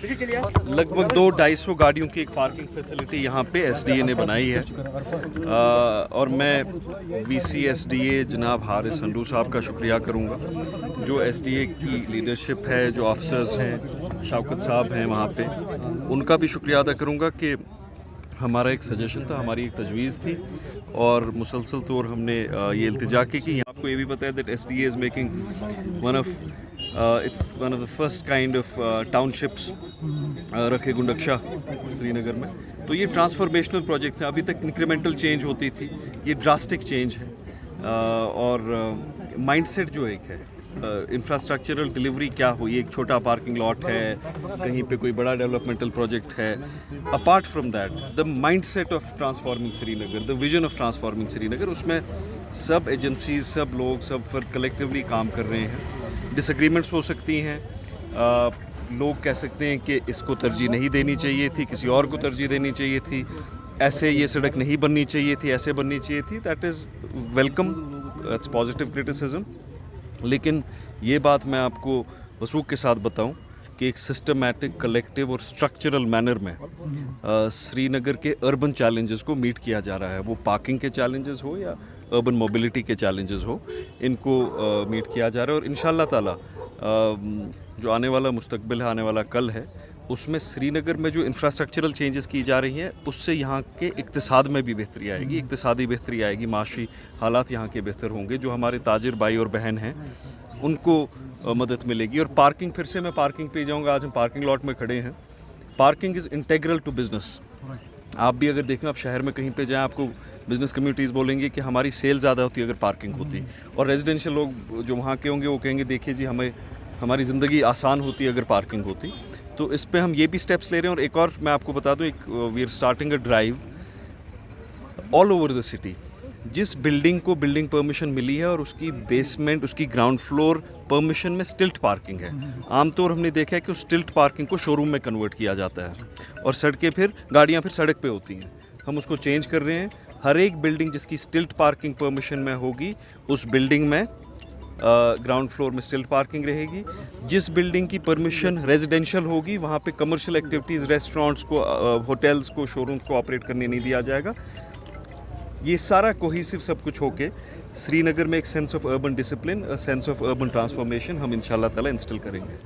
لگ بھگ 200-250 گاڑیوں کی ایک پارکنگ فیسلٹی یہاں پہ ایس ڈی اے نے بنائی ہے، اور میں وی سی ایس ڈی اے جناب حارث ہنڈو صاحب کا شکریہ کروں گا، جو ایس ڈی اے کی لیڈرشپ ہے، جو آفیسرز ہیں، شوکت صاحب ہیں وہاں پہ، ان کا بھی شکریہ ادا کروں گا کہ ہمارا ایک سجیشن تھا، ہماری ایک تجویز تھی، اور مسلسل طور ہم نے یہ التجا کی کہ آپ کو یہ بھی پتہ ہے that S D A is making one of the first kind of town ships رکھے گنڈکشا سری نگر میں. تو یہ ٹرانسفارمیشنل پروجیکٹس ہیں، ابھی تک انکریمنٹل چینج ہوتی تھی، یہ ڈراسٹک چینج ہے، اور مائنڈ سیٹ جو ایک ہے، انفراسٹرکچرل ڈلیوری کیا ہوئی، ایک چھوٹا پارکنگ لاٹ ہے، کہیں پہ کوئی بڑا ڈیولپمنٹل پروجیکٹ ہے، apart from that the mindset of transforming Srinagar, the vision of transforming Srinagar, اس میں سب ایجنسیز، سب لوگ، سب فرد کلیکٹیولی کام کر رہے ہیں. ڈس ایگریمنٹس ہو سکتی ہیں، لوگ کہہ سکتے ہیں کہ اس کو ترجیح نہیں دینی چاہیے تھی، کسی اور کو ترجیح دینی چاہیے تھی، ایسے یہ سڑک نہیں بننی چاہیے تھی، ایسے بننی چاہیے تھی. That is welcome, it's positive criticism. لیکن یہ بات میں آپ کو وثوق کے ساتھ بتاؤں کہ ایک سسٹمیٹک، کلیکٹیو اور اسٹرکچرل مینر میں سری نگر کے اربن چیلنجز کو میٹ کیا جا رہا ہے، وہ پارکنگ کے چیلنجز ہو یا اربن موبلٹی کے چیلنجز ہو، ان کو میٹ کیا جا رہا ہے. اور انشاءاللہ تعالی جو آنے والا مستقبل ہے، آنے والا کل ہے، اس میں سری نگر میں جو انفراسٹرکچرل چینجز کی جا رہی ہیں، اس سے یہاں کے اقتصاد میں بھی بہتری آئے گی، اقتصادی بہتری آئے گی، معاشی حالات یہاں کے بہتر ہوں گے، جو ہمارے تاجر بھائی اور بہن ہیں ان کو مدد ملے گی. اور پارکنگ، پھر سے میں پارکنگ پہ جاؤں گا، آج ہم پارکنگ لاٹ میں کھڑے ہیں. Parking is integral to business. آپ بھی اگر دیکھیں، آپ شہر میں کہیں پہ جائیں، آپ کو بزنس کمیونٹیز بولیں گے کہ ہماری سیل زیادہ ہوتی ہے اگر پارکنگ ہوتی، اور ریزیڈینشیل لوگ جو وہاں کے ہوں گے وہ کہیں گے دیکھیے جی ہماری زندگی آسان ہوتی ہے اگر پارکنگ ہوتی. تو اس پہ ہم یہ بھی سٹیپس لے رہے ہیں. اور ایک اور میں آپ کو بتا دوں، ایک we are starting a drive all over the city. جس بلڈنگ کو بلڈنگ پرمیشن ملی ہے اور اس کی بیسمنٹ، اس کی گراؤنڈ فلور پرمیشن میں اسٹلٹ پارکنگ ہے، عام طور ہم نے دیکھا ہے کہ اس اسٹلٹ پارکنگ کو شو روم میں کنورٹ کیا جاتا ہے، اور سڑکیں گاڑیاں پھر سڑک پہ ہوتی ہیں. ہم اس کو چینج کر رہے ہیں. ہر ایک بلڈنگ جس کی اسٹلٹ پارکنگ پرمیشن میں ہوگی، اس بلڈنگ میں گراؤنڈ فلور میں اسٹلٹ پارکنگ رہے گی. جس بلڈنگ کی پرمیشن ریزیڈینشیل ہوگی، وہاں پہ کمرشل ایکٹیویٹیز، ریسٹورانٹس کو، ہوٹلز کو، شو رومز کو آپریٹ کرنے نہیں دیا جائے گا. یہ سارا کوہیسو سب کچھ ہو کے سری نگر میں ایک sense of urban discipline, sense of urban transformation ہم انشاءاللہ تعالی انسٹل کریں گے.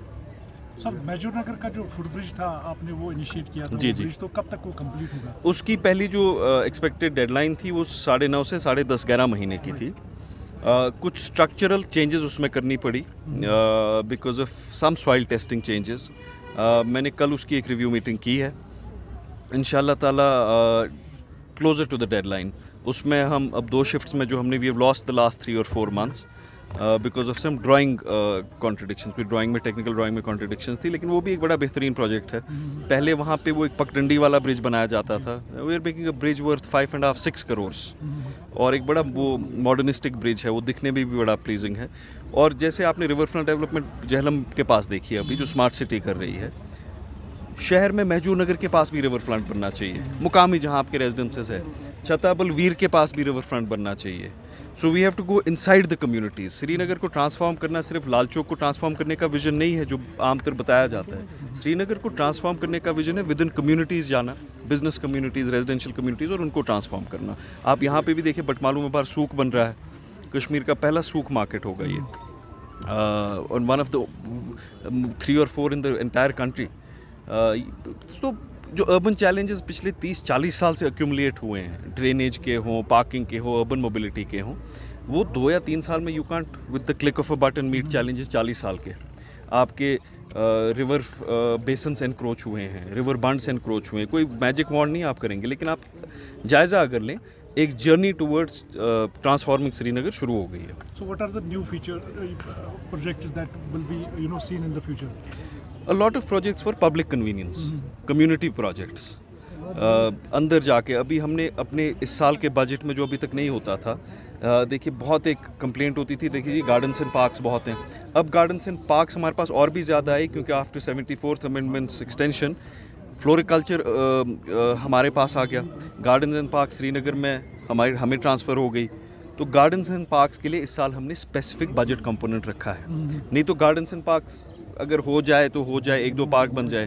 سر، میجور نگر کا جو فٹ برج تھا آپ نے وہ انیشیٹ کیا تھا، جی، تو کب تک وہ کمپلیٹ ہوگا؟ اس کی پہلی جو ایکسپیکٹڈ ڈیڈ لائن تھی وہ 9.5 سے 10.5 11 مہینے کی تھی. کچھ اسٹرکچرل چینجز اس میں کرنی پڑی because of some soil testing changes. میں نے کل اس کی ایک ریویو میٹنگ کی ہے. انشاءاللہ تعالی closer to the deadline اس میں ہم اب 2 شفٹس میں جو ہم نے we have lost the last 3 or 4 months because of some drawing contradictions. کوئی ڈرائنگ میں، ٹیکنیکل ڈرائنگ میں کانٹرڈکشنس تھی، لیکن وہ بھی ایک بڑا بہترین پروجیکٹ ہے. پہلے وہاں پہ وہ ایک پگڈنڈی والا برج بنایا جاتا تھا. We are making a bridge worth 5.5-6 crores، اور ایک بڑا وہ ماڈرنسٹک برج ہے، وہ دکھنے میں بھی بڑا پلیزنگ ہے. اور جیسے آپ نے ریور فرنٹ ڈیولپمنٹ جہلم کے پاس دیکھی ہے ابھی، جو اسمارٹ سٹی کر رہی ہے، شہر میں مہجور نگر کے پاس بھی ریور فرنٹ بننا چاہیے، مقامی جہاں آپ کے ریزیڈنسز ہے. چھتا بلویر کے پاس بھی ریور فرنٹ بننا چاہیے. So we have to go inside the communities. Srinagar کو ٹرانسفارم کرنا صرف لال چوک کو ٹرانسفارم کرنے کا ویژن نہیں ہے جو عام طور بتایا جاتا ہے. سری نگر کو ٹرانسفارم کرنے کا ویژن ہے ود ان کمیونٹیز جانا، بزنس کمیونٹیز، ریزیڈینشیل کمیونٹیز، اور ان کو ٹرانسفارم کرنا. آپ یہاں پہ بھی دیکھیں، بٹمالو میں باہر سوق بن رہا ہے، کشمیر کا پہلا سوق مارکیٹ ہوگا یہ، اور one of the 3 or 4 in the entire country. تو جو اربن چیلنجز پچھلے 30-40 سال سے ایکیومولیٹ ہوئے ہیں، ڈرینیج کے ہوں، پارکنگ کے ہوں، اربن موبلٹی کے ہوں، وہ 2 یا 3 سال میں you can't with the click of a button meet challenges 40 سال کے. آپ کے ریور بیسنس انکروچ ہوئے ہیں، ریور بنڈس انکروچ ہوئے ہیں. کوئی میجک وانڈ نہیں آپ کریں گے، لیکن آپ جائزہ اگر لیں، ایک journey towards transforming Srinagar شروع ہو گئی ہے. So what are the new feature projects that will be seen in the future? A lot of projects for public convenience, community projects. اندر جا کے ابھی ہم نے اپنے اس سال کے بجٹ میں جو ابھی تک نہیں ہوتا تھا، دیکھیے بہت ایک کمپلینٹ ہوتی تھی، دیکھیے جی گارڈنس اینڈ پارکس بہت ہیں. اب گارڈنس اینڈ پارکس ہمارے پاس اور بھی زیادہ آئی، کیونکہ after 74th Amendment extension floriculture ہمارے پاس آ گیا. گارڈنز اینڈ پارکس سری نگر میں ہمیں ٹرانسفر ہو گئی. تو گارڈنز اینڈ پارکس کے لیے اس سال ہم نے اسپیسیفک بجٹ کمپوننٹ رکھا ہے. نہیں تو گارڈنز اینڈ پارکس اگر ہو جائے تو ہو جائے، 1-2 پارک بن جائے.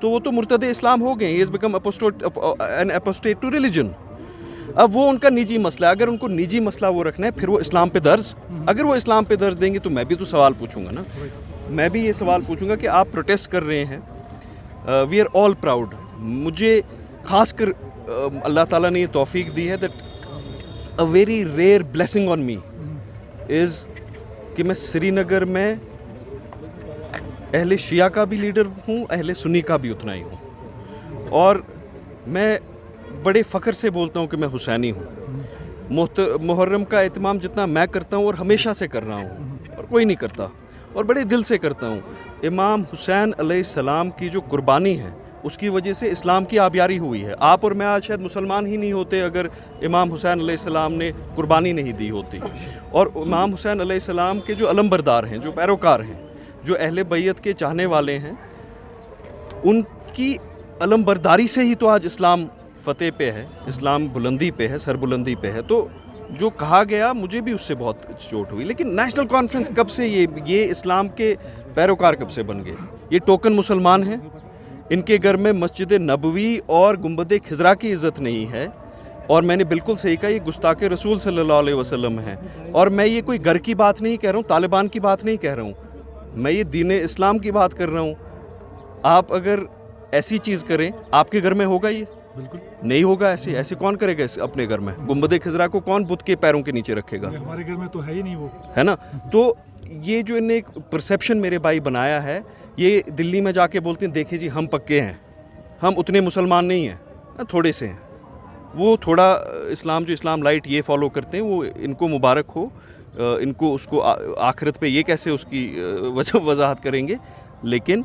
تو وہ تو مرتد اسلام ہو گئے. He is become an apostate to religion. اب وہ ان کا نجی مسئلہ ہے. اگر ان کو نجی مسئلہ وہ رکھنا ہے پھر وہ اسلام پہ درج, اگر وہ اسلام پہ درج دیں گے تو میں بھی تو سوال پوچھوں گا نا. میں بھی یہ سوال پوچھوں گا کہ آپ پروٹیسٹ کر رہے ہیں. We are all proud. مجھے خاص کر اللہ تعالیٰ نے یہ توفیق دی ہے that a very rare blessing on me is کہ میں سری نگر میں اہل شیعہ کا بھی لیڈر ہوں, اہل سنی کا بھی اتنا ہی ہوں, اور میں بڑے فخر سے بولتا ہوں کہ میں حسینی ہوں. محرم کا اہتمام جتنا میں کرتا ہوں اور ہمیشہ سے کر رہا ہوں اور کوئی نہیں کرتا, اور بڑے دل سے کرتا ہوں. امام حسین علیہ السلام کی جو قربانی ہے اس کی وجہ سے اسلام کی آبیاری ہوئی ہے. آپ اور میں آج شاید مسلمان ہی نہیں ہوتے اگر امام حسین علیہ السلام نے قربانی نہیں دی ہوتی. اور امام حسین علیہ السلام کے جو علمبردار ہیں, جو پیروکار ہیں, جو اہل بیت کے چاہنے والے ہیں, ان کی علمبرداری سے ہی تو آج اسلام فتح پہ ہے, اسلام بلندی پہ ہے, سر بلندی پہ ہے. تو جو کہا گیا مجھے بھی اس سے بہت چوٹ ہوئی. لیکن نیشنل کانفرنس کب سے, یہ اسلام کے پیروکار کب سے بن گئے؟ یہ ٹوکن مسلمان ہیں. ان کے گھر میں مسجد نبوی اور گنبد خضرا کی عزت نہیں ہے. اور میں نے بالکل صحیح کہا, یہ گستاخ رسول صلی اللہ علیہ وسلم ہے. اور میں یہ کوئی گھر کی بات نہیں کہہ رہا ہوں, طالبان کی بات نہیں کہہ رہا ہوں, میں یہ دین اسلام کی بات کر رہا ہوں. آپ اگر ایسی چیز کریں, آپ کے گھر میں ہوگا یہ؟ بالکل نہیں ہوگا. ایسے کون کرے گا اپنے گھر میں؟ گنبد خضرا کو کون بت کے پیروں کے نیچے رکھے گا؟ ہمارے گھر میں تو ہے ہی نہیں وہ, ہے نا. تو یہ جو انہیں ایک پرسیپشن میرے بھائی بنایا ہے, یہ دلی میں جا کے بولتے ہیں دیکھیں جی ہم پکے ہیں, ہم اتنے مسلمان نہیں ہیں, تھوڑے سے ہیں. وہ تھوڑا اسلام جو اسلام لائٹ یہ فالو کرتے ہیں, وہ ان کو مبارک ہو. ان کو اس کو آخرت پہ یہ کیسے اس کی وضاحت کریں گے. لیکن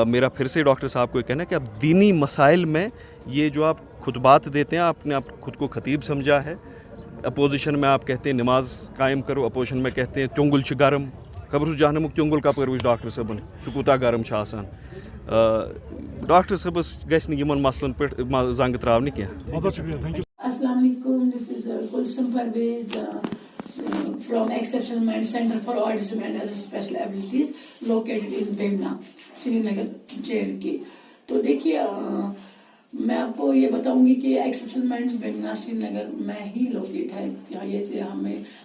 میرا پھر سے ڈاکٹر صاحب کو یہ کہنا ہے کہ اب دینی مسائل میں یہ جو آپ خطبات دیتے ہیں, آپ نے خود کو خطیب سمجھا ہے. اپوزیشن میں آپ کہتے ہیں نماز قائم کرو, اپوزیشن میں کہتے ہیں تیونگل چھ گرم, خبر جہنمک تیونگل کپر ڈاکٹر صاحبن کوتاہ گرم چھ آسان. ڈاکٹر صاحبس گژھِ نہٕ یِمن مسلن پٮ۪ٹھ زنٛگ ترٛاونہِ کینٛہہ. بہت بہت شکریہ, thank you. Assalamu alaikum. This is Kulsum Parvez from Exceptional Mind Center for Autism and Other Special Abilities located in Bhimna, Srinagar, JNK. تو دیکھیے میں آپ کو یہ بتاؤں گی کہ ایکسیپشنل مائنڈس بھیمنا سری نگر میں ہی لوکیٹ ہے. یہاں یہ سے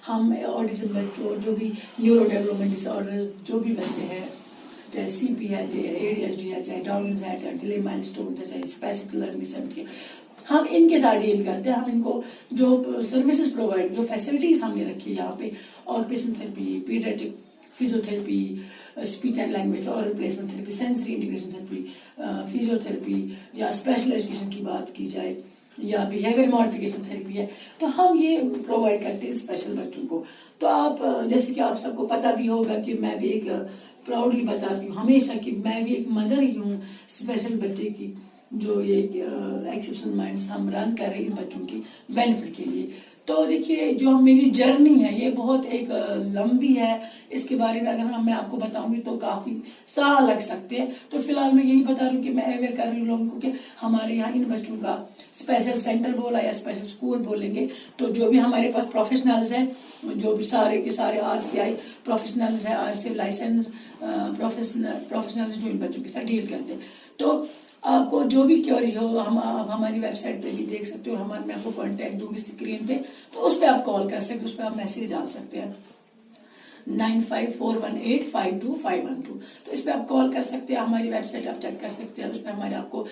ہم آٹزم بچوں, جو بھی نیورو ڈیولپمنٹ ڈس آرڈر جو بھی بچے ہیں, چاہے سی پی ہے, چاہے اے ڈی ایچ ڈی ہے, چاہے ڈاؤن ہے, چاہے ڈیلے مائل اسٹون ہے, چاہے اسپیسیفک لرننگ ڈسیبلٹی, ہم ان کے ساتھ ڈیل کرتے ہیں. ہم ان کو جو سروسز پرووائڈ, جو فیسلٹیز ہم نے رکھی یہاں پہ, occupational therapy, paediatric, physiotherapy, speech and language اور replacement therapy, sensory integration therapy, physiotherapy, یا اسپیشل ایجوکیشن کی بات کی جائے, یا بیہیویئر ماڈیفکیشن تھراپی ہے, تو ہم یہ پرووائڈ کرتے ہیں اسپیشل بچوں کو. تو آپ جیسے کہ آپ سب کو پتہ بھی ہوگا کہ میں بھی ایک پراؤڈلی بتاتی ہوں ہمیشہ کہ میں بھی ایک مدر ہی ہوں اسپیشل بچے کی, جو یہ ایکسیپشنل مائنڈس ہم رن کر رہے ہیں بچوں کی بینیفٹ کے لیے. تو دیکھیے جو میری جرنی ہے یہ بہت ایک لمبی ہے. اس کے بارے میں اگر میں آپ کو بتاؤں گی تو کافی سال لگ سکتے ہیں. تو فی الحال میں یہی بتا رہی ہوں کہ میں اویئر کر رہی ہوں لوگوں کو کہ ہمارے یہاں ان بچوں کا اسپیشل سینٹر بولا یا اسپیشل اسکول بولیں گے, تو جو بھی ہمارے پاس پروفیشنلز ہیں, جو بھی سارے کے سارے RCI پروفیشنلز ہیں, RCI لائسنس پروفیشنلز جو ان بچوں کے ساتھ ڈیل کرتے ہیں. تو آپ کو جو بھی کیوری ہو آپ ہماری ویب سائٹ پہ بھی دیکھ سکتے ہو, میں آپ کو کانٹیکٹ دوں گی اسکرین پہ, تو اس پہ آپ کال کر سکتے, اس پہ آپ میسج ڈال سکتے ہیں 9541852512. تو اس پہ آپ کال کر سکتے ہیں, ہماری ویب سائٹ آپ چیک کر سکتے ہیں, اس پہ ہمارے آپ کو